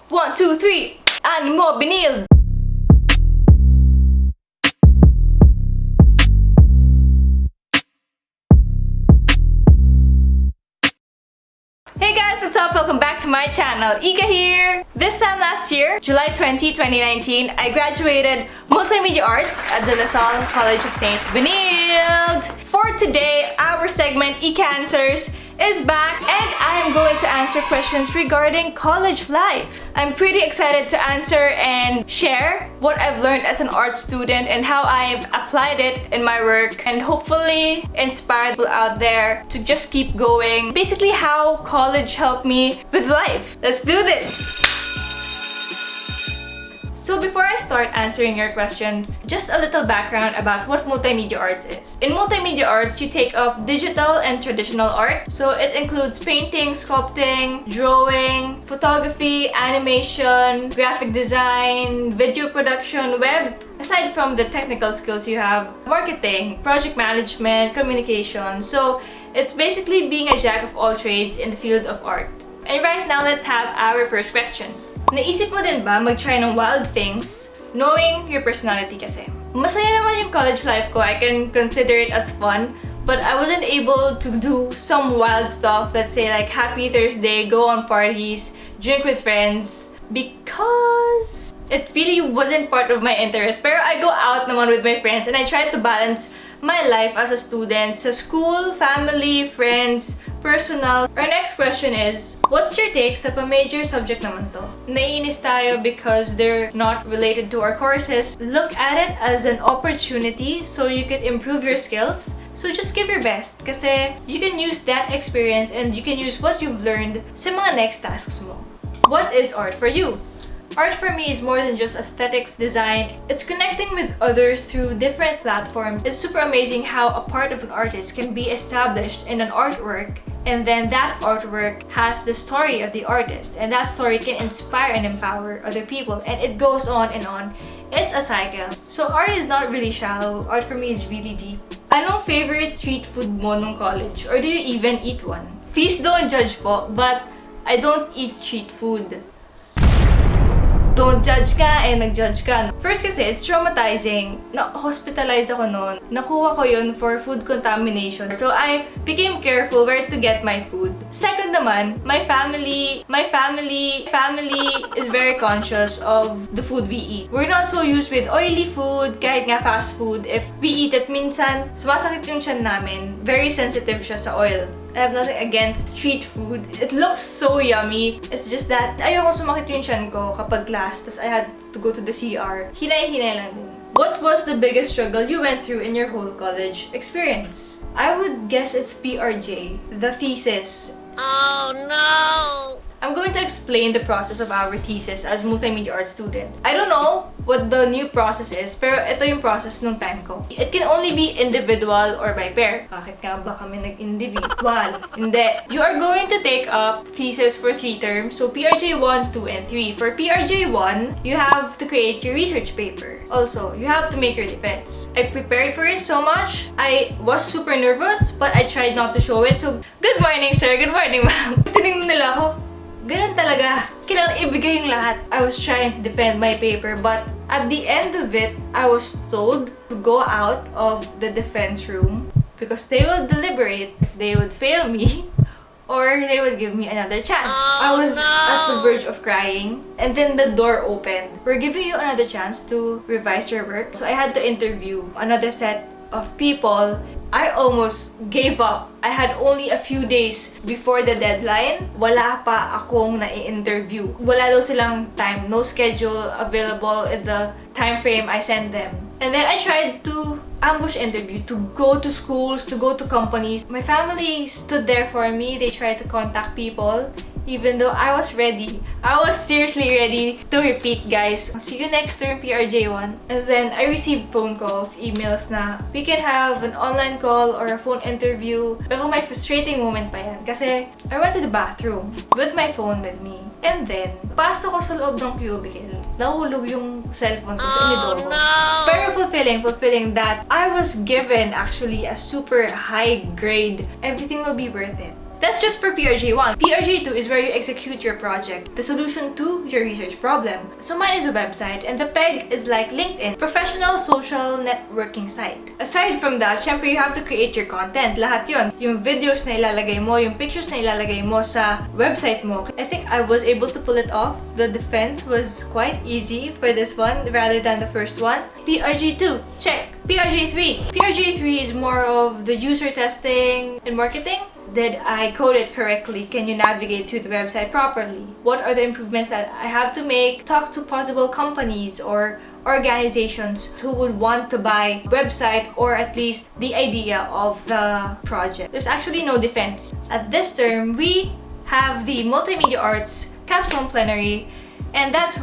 1, 2, 3. Animo, Benilde! Hey guys, what's up? Welcome back to my channel. Ika here! This time last year, July 20, 2019, I graduated Multimedia Arts at the Salle College of St. Benilde. For today, our segment, Ika Answers, is back and I am going to answer questions regarding college life. I'm pretty excited to answer and share what I've learned as an art student and how I've applied it in my work and hopefully inspire people out there to just keep going. Basically how college helped me with life. Let's do this! So before I start answering your questions, just a little background about what multimedia arts is. In multimedia arts, you take up digital and traditional art. So it includes painting, sculpting, drawing, photography, animation, graphic design, video production, web. Aside from the technical skills you have, marketing, project management, communication. So it's basically being a jack of all trades in the field of art. And right now, let's have our first question. Naisip mo din ba mag-try ng wild things, knowing your personality kasi? Masaya naman yung college life ko. I can consider it as fun, but I wasn't able to do some wild stuff. Let's say like Happy Thursday, go on parties, drink with friends, because it really wasn't part of my interest. Pero I go out naman with my friends and I try to balance my life as a student sa school, family, friends, personal. Our next question is, what's your take sa pa-major subject naman to? Naiinis tayo because they're not related to our courses. Look at it as an opportunity so you can improve your skills. So just give your best kasi you can use that experience and you can use what you've learned sa mga next tasks mo. What is art for you? Art for me is more than just aesthetics, design. It's connecting with others through different platforms. It's super amazing how a part of an artist can be established in an artwork, and then that artwork has the story of the artist, and that story can inspire and empower other people, and it goes on and on. It's a cycle. So art is not really shallow. Art for me is really deep. Anong favorite street food mo nung college? Or do you even eat one? Please don't judge po, but I don't eat street food. Don't judge ka and nag-judge ka. First kasi, it's traumatizing. Na-hospitalized ako noon. Nakuha ko yun for food contamination. So I became careful where to get my food. Second naman, my family is very conscious of the food we eat. We're not so used with oily food, kahit nga fast food. If we eat it, minsan, sumasakit yung tiyan namin. Very sensitive siya sa oil. I have nothing against street food. It looks so yummy. It's just that ayoko sumakit yung tiyan ko kapag class, tas I had to go to the CR. Hinay-hinay lang din. What was the biggest struggle you went through in your whole college experience? I would guess it's PRJ, the thesis. Oh no! I'm going to explain the process of our thesis as multimedia art student. I don't know what the new process is, pero ito yung process nung time ko. It can only be individual or by pair. Bakit nga ba kami nag-individual? Hindi. You are going to take up thesis for 3 terms. So PRJ 1, 2, and 3. For PRJ 1, you have to create your research paper. Also, you have to make your defense. I prepared for it so much. I was super nervous, but I tried not to show it. So, good morning, sir. Good morning, ma'am. Tinignan nila ako. Ganun talaga. Kailangan ibigay yung lahat. I was trying to defend my paper, but at the end of it, I was told to go out of the defense room because they will deliberate if they would fail me or they would give me another chance. I was at the verge of crying and then the door opened. We're giving you another chance to revise your work. So I had to interview another set of people. I almost gave up. I had only a few days before the deadline. Wala pa akong na-interview. Wala daw silang time, no schedule available in the time frame I sent them. And then I tried to ambush interview, to go to schools, to go to companies. My family stood there for me. They tried to contact people. Even though I was ready. I was seriously ready to repeat, guys. See you next term, PRJ1. And then I received phone calls, emails na we can have an online call or a phone interview. Pero may frustrating moment pa yan. Kasi I went to the bathroom with my phone with me. And then, pasok ko sa loob ng cubicle. Nahulog yung cellphone ko sa inidor ko. Pero fulfilling that I was given actually a super high grade. Everything will be worth it. That's just for PRJ1. PRJ2 is where you execute your project, the solution to your research problem. So mine is a website, and the PEG is like LinkedIn, professional social networking site. Aside from that, syempre you have to create your content. Lahat yun. Yung videos na ilalagay mo, yung pictures na ilalagay mo sa website mo. I think I was able to pull it off. The defense was quite easy for this one rather than the first one. PRJ2, check. PRJ3. PRJ3 is more of the user testing and marketing. Did I code it correctly? Can you navigate to the website properly? What are the improvements that I have to make? Talk to possible companies or organizations who would want to buy website or at least the idea of the project. There's actually no defense. At this term, we have the Multimedia Arts Capstone Plenary, and that's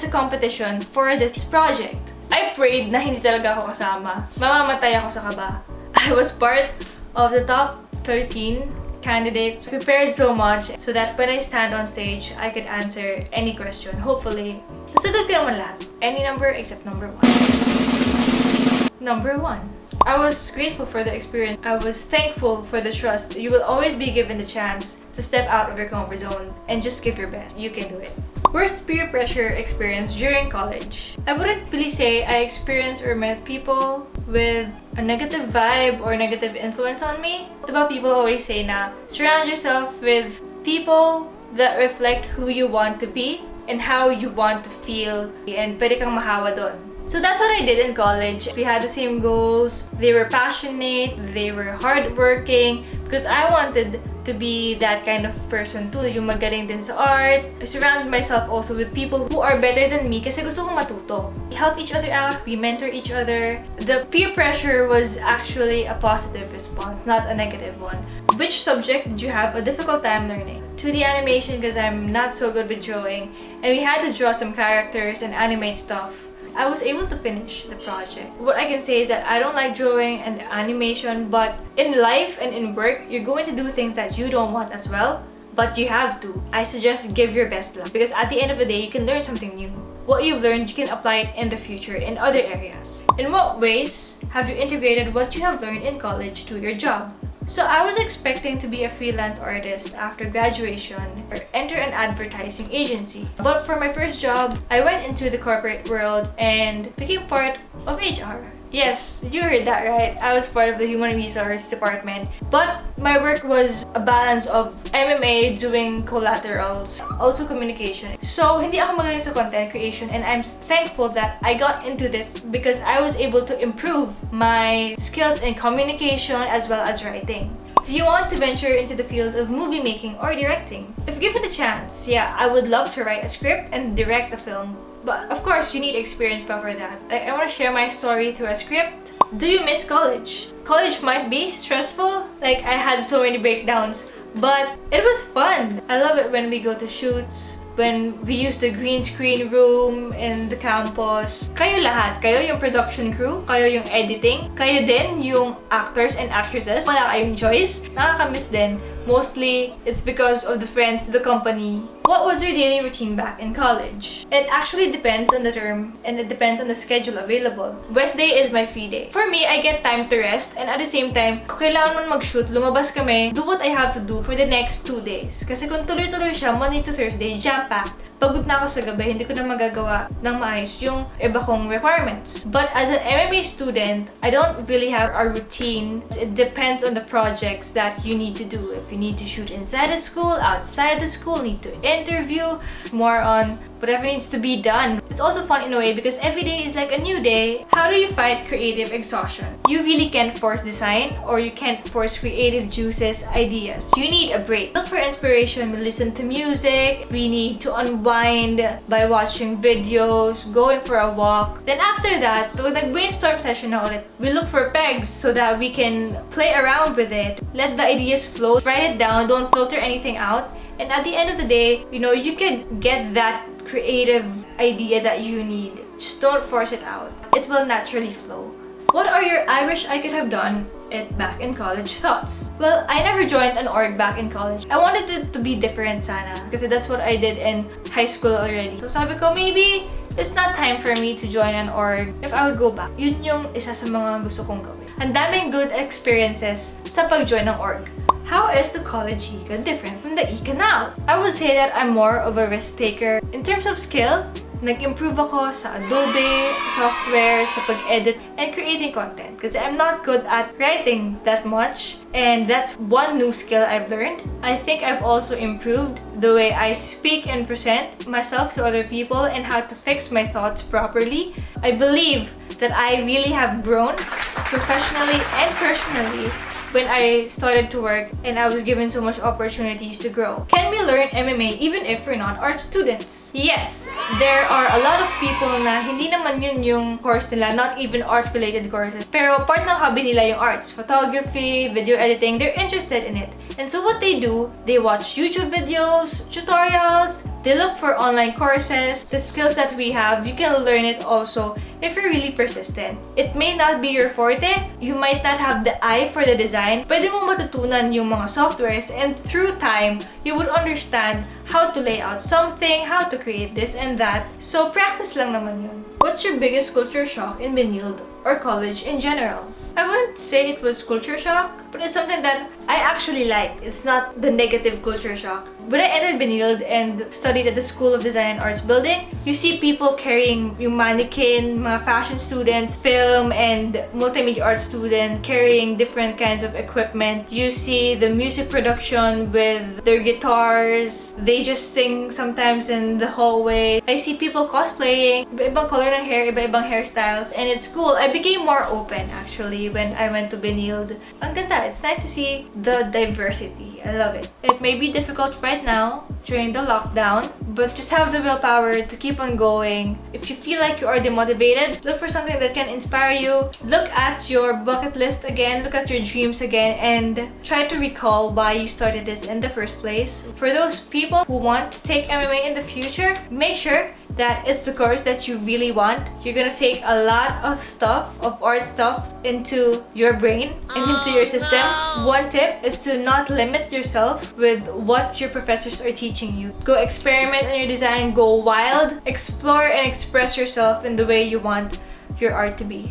the competition for this project. I prayed na hindi talaga ako kasama. Mamamatay ako sa kaba. I was part of the top 13 candidates. Prepared so much so that when I stand on stage, I could answer any question. Hopefully, nasagot ko naman lahat. Any number except number 1. Number 1. I was grateful for the experience. I was thankful for the trust. You will always be given the chance to step out of your comfort zone and just give your best. You can do it. Worst peer pressure experience during college. I wouldn't really say I experienced or met people with a negative vibe or negative influence on me. Diba people always say na surround yourself with people that reflect who you want to be and how you want to feel, and pwede kang mahawa doon. So that's what I did in college. We had the same goals. They were passionate, they were hardworking, because I wanted to be that kind of person too, yung magaling din sa art. I surrounded myself also with people who are better than me kasi gusto kong matuto. We help each other out, we mentor each other. The peer pressure was actually a positive response, not a negative one. Which subject did you have a difficult time learning? 2D animation because I'm not so good with drawing, and we had to draw some characters and animate stuff. I was able to finish the project. What I can say is that I don't like drawing and animation, but in life and in work, you're going to do things that you don't want as well, but you have to. I suggest give your best luck, because at the end of the day, you can learn something new. What you've learned, you can apply it in the future in other areas. In what ways have you integrated what you have learned in college to your job? So I was expecting to be a freelance artist after graduation or enter an advertising agency. But for my first job, I went into the corporate world and became part of HR. Yes, you heard that right. I was part of the Human Resource Department. But my work was a balance of MMA, doing collaterals, also communication. So, hindi ako magaling sa content creation, and I'm thankful that I got into this because I was able to improve my skills in communication as well as writing. Do you want to venture into the field of movie making or directing? If given the chance, yeah, I would love to write a script and direct a film. But of course, you need experience before that. Like, I want to share my story through a script. Do you miss college? College might be stressful. Like, I had so many breakdowns, but it was fun. I love it when we go to shoots, when we use the green screen room in the campus. Kayo lahat. Kayo yung production crew, kayo yung editing, kayo din yung actors and actresses. Wala kayong choice. Nakakamiss din. Mostly, it's because of the friends, the company. What was your daily routine back in college? It actually depends on the term, and it depends on the schedule available. Wednesday is my free day. For me, I get time to rest, and at the same time, kung kailangan man mag-shoot, lumabas kami, do what I have to do for the next 2 days. Kasi kung tuloy-tuloy siya, Monday to Thursday, jam-packed, pagod na ako sa gabi, hindi ko na magagawa ng maayos yung iba kong requirements. But as an MMA student, I don't really have a routine. It depends on the projects that you need to do. If you need to shoot inside the school, outside the school, need to interview, more on whatever needs to be done. It's also fun in a way because every day is like a new day. How do you fight creative exhaustion? You really can't force design, or you can't force creative juices, ideas. You need a break. Look for inspiration. We listen to music. We need to unwind by watching videos, going for a walk. Then after that, pag nag-brainstorm session na ulit, we look for pegs so that we can play around with it. Let the ideas flow. Write it down. Don't filter anything out. And at the end of the day, you know, you can get that creative idea that you need. Just don't force it out. It will naturally flow. What are your I wish I could have done it back in college thoughts? Well, I never joined an org back in college. I wanted it to be different sana, kasi that's what I did in high school already. So sabi ko, maybe it's not time for me to join an org if I would go back. Yun yung isa sa mga gusto kong gawin. Ang daming good experiences sa pag-join ng org. How is the college Ika different from the Ika now? I would say that I'm more of a risk taker. In terms of skill, nag-improve ako sa Adobe, software, sa pag-edit, and creating content. Kasi I'm not good at writing that much, and that's one new skill I've learned. I think I've also improved the way I speak and present myself to other people and how to fix my thoughts properly. I believe that I really have grown professionally and personally when I started to work and I was given so much opportunities to grow. Can we learn MMA even if we're not art students? Yes, there are a lot of people na hindi naman yun yung course nila, not even art-related courses. Pero part ng hobby nila yung arts, photography, video editing, they're interested in it. And so what they do, they watch YouTube videos, tutorials, they look for online courses. The skills that we have, you can learn it also if you're really persistent. It may not be your forte, you might not have the eye for the design, pwede mo matutunan yung mga softwares, and through time, you would understand how to lay out something, how to create this and that. So practice lang naman yun. What's your biggest culture shock in Benilde or college in general? I wouldn't say it was culture shock, but it's something that I actually like. It's not the negative culture shock. When I entered Benilde and studied at the School of Design and Arts building, you see people carrying yung mannequin, mga fashion students, film and multimedia art students carrying different kinds of equipment. You see the music production with their guitars. They just sing sometimes in the hallway. I see people cosplaying, iba-ibang color ng hair, iba-ibang hairstyles. And at school, I became more open actually when I went to Benilde. Ang ganda. It's nice to see the diversity. I love it. It may be difficult right now during the lockdown, but just have the willpower to keep on going. If you feel like you are demotivated, look for something that can inspire you. Look at your bucket list again, look at your dreams again, and try to recall why you started this in the first place. For those people who want to take MMA in the future, make sure that it's the course that you really want. You're gonna take a lot of stuff, of art stuff, into your brain and into your system. One tip is to not limit yourself with what your professors are teaching you. Go experiment in your design, go wild, explore and express yourself in the way you want your art to be.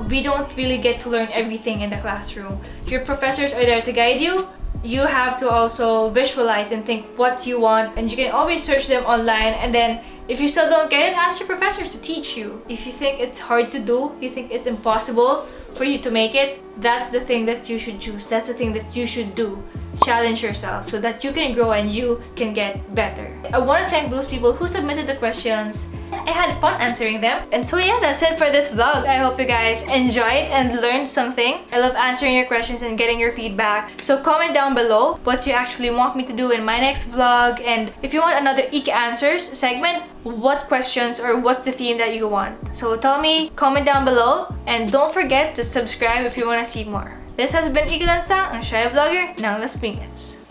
We don't really get to learn everything in the classroom. Your professors are there to guide you. You have to also visualize and think what you want, and you can always search them online, and then if you still don't get it, ask your professors to teach you. If you think it's hard to do, you think it's impossible for you to make it, that's the thing that you should choose. That's the thing that you should do. Challenge yourself so that you can grow and you can get better. I want to thank those people who submitted the questions. I had fun answering them. And so yeah, that's it for this vlog. I hope you guys enjoyed and learned something. I love answering your questions and getting your feedback. So comment down below what you actually want me to do in my next vlog. And if you want another Ika Answers segment, what questions or what's the theme that you want. So tell me, comment down below. And don't forget to subscribe if you want to see more. This has been Ika Lansang, ang shy vlogger ng Las Piñas.